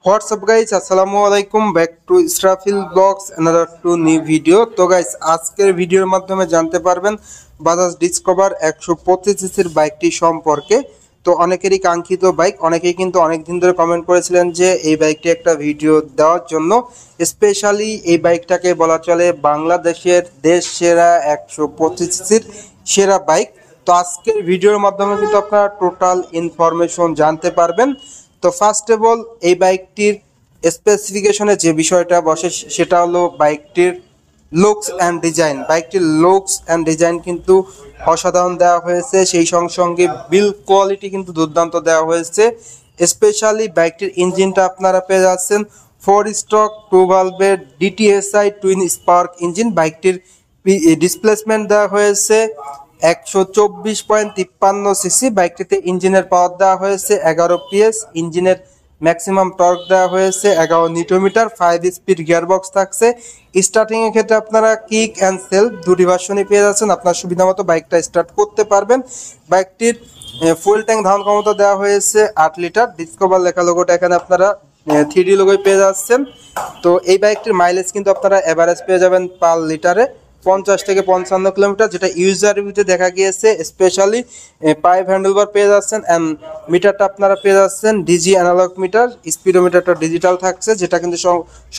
What's up guys, আসসালামু আলাইকুম, back to Israfil blogs another to new video. তো guys, আজকের ভিডিওর মাধ্যমে জানতে পারবেন বাজাজ ডিসকভার 125 সিসির বাইকটি সম্পর্কে। তো অনেকেরই কাঙ্ক্ষিত বাইক, অনেকেই কিন্তু অনেক দিন ধরে কমেন্ট করেছিলেন যে এই বাইকটি একটা ভিডিও দেওয়ার জন্য। স্পেশালি এই বাইকটাকে বলা চলে বাংলাদেশের দেশ সেরা 125 সিসির সেরা বাইক। তো আজকের ভিডিওর মাধ্যমে কিন্তু আপনারা টোটাল ইনফরমেশন জানতে পারবেন। তো ফার্স্ট অফ অল, এই বাইকটির স্পেসিফিকেশনে যে বিষয়টা বসে সেটা হলো বাইকটির লুকস অ্যান্ড ডিজাইন। বাইকটির লুকস অ্যান্ড ডিজাইন কিন্তু অসাধারণ দেওয়া হয়েছে, সেই সঙ্গে সঙ্গে বিল্ড কোয়ালিটি কিন্তু দুর্দান্ত দেওয়া হয়েছে। স্পেশালি বাইকটির ইঞ্জিনটা আপনারা পেয়ে যাচ্ছেন 4 স্ট্রোক 2 ভালভের ডিটিএসআই টুইন স্পার্ক ইঞ্জিন। বাইকটির ডিসপ্লেসমেন্ট দেওয়া হয়েছে 124.53 সিসি। বাইকটিতে ইঞ্জিনের পাওয়ার দেওয়া হয়েছে 11 PS। ইঞ্জিনের ম্যাক্সিমাম টর্ক দেওয়া হয়েছে 11 নিউটন মিটার। 5 স্পিড গিয়ারবক্স থাকছে। স্টার্টিং এর ক্ষেত্রে আপনারা কিক অ্যান্ড সেলফ দুটি ভার্সনই পেয়ে যাচ্ছেন, আপনার সুবিধা মতো বাইকটা স্টার্ট করতে পারবেন। বাইকটির ফুয়েল ট্যাঙ্ক ধারণ ক্ষমতা দেওয়া হয়েছে 8 লিটার। ডিসকভার লেখা লোগোটা এখানে আপনারা 3D লোগোয় পেয়ে যাচ্ছেন। তো এই বাইকটির মাইলেজ কিন্তু আপনারা এভারেজ পেয়ে যাবেন পার লিটারে 50 থেকে 55 কিলোমিটার, যেটা ইউজার রিভিউতে দেখা গিয়েছে। স্পেশালি পাইপ হ্যান্ডেলবার পেয়ে যাচ্ছেন অ্যান্ড মিটারটা আপনারা পেয়ে যাচ্ছেন ডিজি অ্যানালগ মিটার। স্পিডোমিটারটা ডিজিটাল থাকছে, যেটা কিন্তু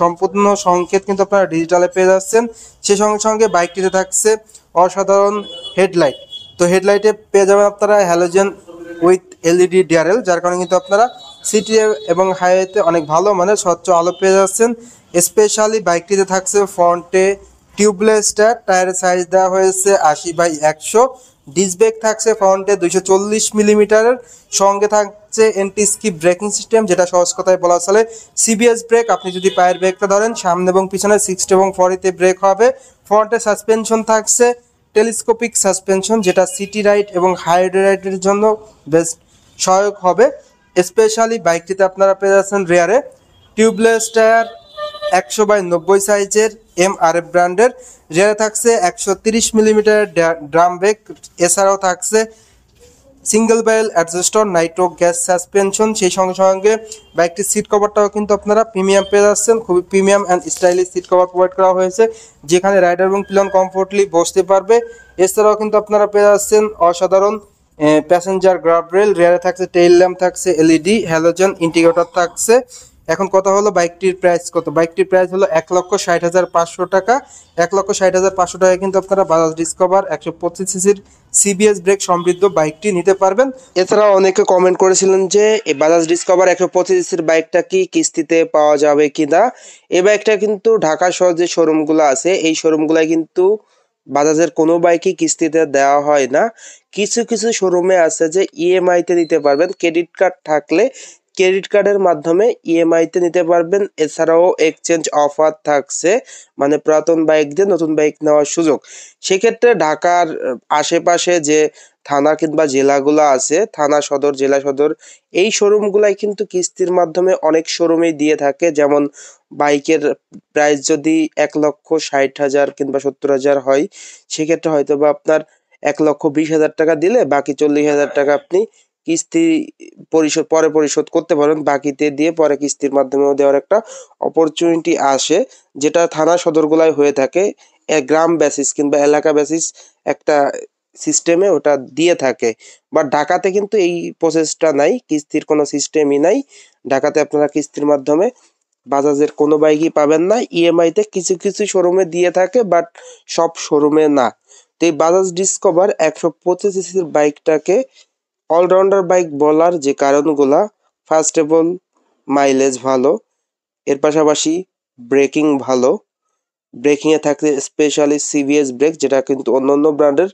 সম্পূর্ণ সংকেত কিন্তু আপনারা ডিজিটালে পেয়ে যাচ্ছেন। সেই সঙ্গে সঙ্গে বাইকটিতে থাকছে অসাধারণ হেডলাইট। তো হেডলাইটে পেয়ে যাবেন আপনারা হ্যালোজেন উইথ এলইডি ডিআরএল, যার কারণে কিন্তু আপনারা সিটি এবং হাইওয়েতে অনেক ভালো মানের স্বচ্ছ আলো পেয়ে যাচ্ছেন। স্পেশালি বাইকটিতে থাকছে ফ্রন্টে টিউবলেস টায়ার। টায়ারের সাইজ দেওয়া হয়েছে 80/100। ডিস্ক ব্রেক থাকছে ফ্রন্টে 240 মিলিমিটারের। সঙ্গে থাকছে এন্টি স্কিপ ব্রেকিং সিস্টেম, যেটা সহজ কথায় বলা চলে সিবিএস ব্রেক। আপনি যদি পায়ের ব্রেকটা ধরেন, সামনে এবং পিছনে 60 এবং 40-তে ব্রেক হবে। ফ্রন্টে সাসপেনশন থাকছে টেলিস্কোপিক সাসপেনশন, যেটা সিটি রাইড এবং হাইওয়ে রাইডের জন্য বেস্ট সহায়ক হবে। স্পেশালি বাইকটিতে আপনারা পেয়ে যাচ্ছেন রেয়ারে টিউবলেস টায়ার 100/90 সাইজের MRF ব্র্যান্ডের। রেয়ারে থাকছে 130 মিলিমিটার ড্রাম ব্রেক। এছাড়াও থাকছে single barrel adjuster Nitro gas suspension. সেই সঙ্গে সঙ্গে বাইকটির সিট কভারটাও কিন্তু আপনারা প্রিমিয়াম পেয়ে যাচ্ছেন। খুবই premium and stylish seat cover provide করা হয়েছে, যেখানে রাইডার এবং পিলিয়ন কমফোর্টলি বসতে পারবে। এছাড়াও কিন্তু আপনারা পেয়ে যাচ্ছেন অসাধারণ প্যাসেঞ্জার গার্ড রেল। রেয়ারে থাকছে টেইল ল্যাম্প, থাকছে এলইডি হ্যালোজেন ইন্ডিকেটর থাকছে। এখন কথা হলো বাইকটির প্রাইস কত। বাইকটির প্রাইস হলো 1,60,500 টাকা। 1,60,500 টাকা কিন্তু আপনারা বাজাজ ডিসকভার 125 সিসির সিবিএস ব্রেক সমৃদ্ধ বাইকটি নিতে পারবেন। এছাড়াও অনেকে কমেন্ট করেছিলেন যে এই বাজাজ ডিসকভার 125 সিসির বাইকটা কি কিস্তিতে পাওয়া যাবে কিনা। এই বাইকটা কিন্তু ঢাকা শহর যে শোরুমগুলো আছে, এই শোরুমগুলো কিন্তু বাজাজের কোনো বাইকই কিস্তিতে দেওয়া হয় না। কিছু কিছু শোরুমে আছে যে ইএমআইতে নিতে পারবেন, ক্রেডিট কার্ড থাকলে ক্রেডিট কার্ডের মাধ্যমে ইএমআইতে নিতে পারবেন। এছাড়াও এক্সচেঞ্জ অফার থাকছে, মানে পুরাতন বাইক দিয়ে নতুন বাইক নেওয়ার সুযোগ। সেক্ষেত্রে ঢাকার আশেপাশে যে থানা কিংবা জেলাগুলো আছে, থানা সদর, জেলা সদর, এই শোরুমগুলাই কিন্তু কিস্তির মাধ্যমে অনেক শোরুমেই দিয়ে থাকে। যেমন বাইকের প্রাইস যদি 1,60,000 কিংবা 70,000 হয়, সেক্ষেত্রে হয়তো বা আপনার 1,20,000 টাকা দিলে বাকি 40,000 টাকা আপনি কিস্তি পরিশোধ করতে পারেন। বাকিতে দিয়ে পরে কিস্তির মাধ্যমেও দেওয়ার একটা অপরচুনিটি আসে, যেটা থানা সদরগুলাই হয়ে থাকে। গ্রাম বেসিস কিংবা এলাকা বেসিস একটা সিস্টেমে ওটা দিয়ে থাকে। বাট ঢাকাতে কিন্তু এই প্রসেসটা নাই, কিস্তির কোনো সিস্টেমই নাই। ঢাকাতে আপনারা কিস্তির মাধ্যমে বাজাজের কোনো বাইকই পাবেন না। ইএমআইতে কিছু কিছু শোরুমে দিয়ে থাকে, বাট সব শোরুমে না। তো এই বাজাজ ডিসকভার 125 সিসির বাইকটাকে অলরাউন্ডার বাইক বলার যে কারণগুলা, ফার্স্ট অফ অল মাইলেজ ভালো, এর পাশাপাশি ব্রেকিং ভালো। ব্রেকিংয়ে থাকছে স্পেশালি সিবিএস ব্রেক, যেটা কিন্তু অন্যান্য ব্র্যান্ডের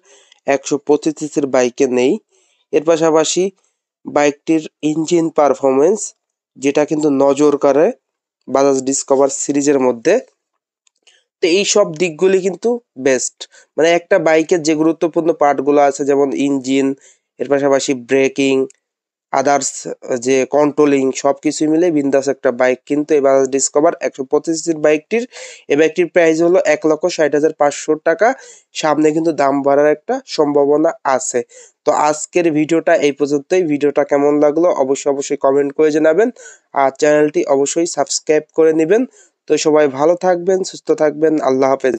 125 সিসির বাইকে নেই। এর পাশাপাশি বাইকটির ইঞ্জিন পারফরমেন্স, যেটা কিন্তু নজর কাড়ে বাজাজ ডিসকভার সিরিজের মধ্যে। তো এই সব দিকগুলি কিন্তু বেস্ট, মানে একটা বাইকের যে গুরুত্বপূর্ণ পার্টগুলো আছে, যেমন ইঞ্জিন, এর পাশাপাশি ব্রেকিং, আদার্স যে কন্ট্রোলিং সবকিছু মিলে বিন্দাস একটা বাইক, কিন্তু এই বাজাজ ডিসকভার 125 সিসির বাইকটির এই বাইকটির প্রাইস হলো 1,60,500 টাকা। সামনে কিন্তু দাম বাড়ার একটা সম্ভাবনা আছে। তো আজকের ভিডিওটা এই পর্যন্তই। ভিডিওটা কেমন লাগলো অবশ্যই কমেন্ট করে জানাবেন, আর চ্যানেলটি অবশ্যই সাবস্ক্রাইব করে নেবেন। তো সবাই ভালো থাকবেন, সুস্থ থাকবেন, আল্লাহ হাফেজ।